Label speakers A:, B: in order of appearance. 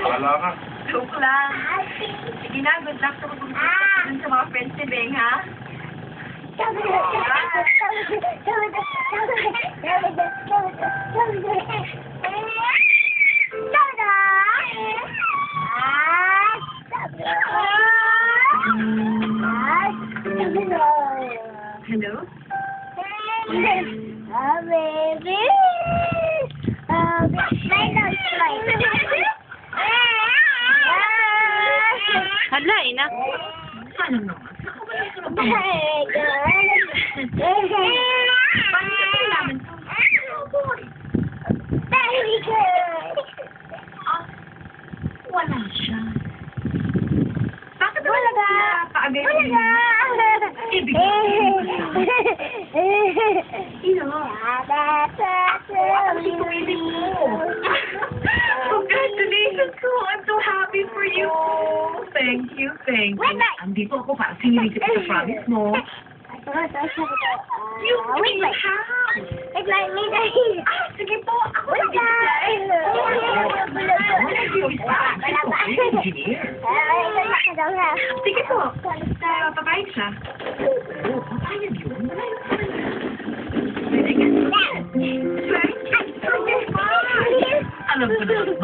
A: Bahala ka.
B: Joke lang. Sige na, good luck sa pag-uusap sa mga friends ni Beng, ha? Hello?
C: Baby.
B: Hala, ina. Ano naman? Wala siya. Bakit wala ka? Paagay mo. Ibig Congratulations ko! I'm so happy for you! Thank you, thank you. Andito ako para singinig ka sa promise mo. You bring the house! Sige po, ako engineer. Sige po, papayag siya. Oo, papayag yun. Thank you so much! Alam ko na.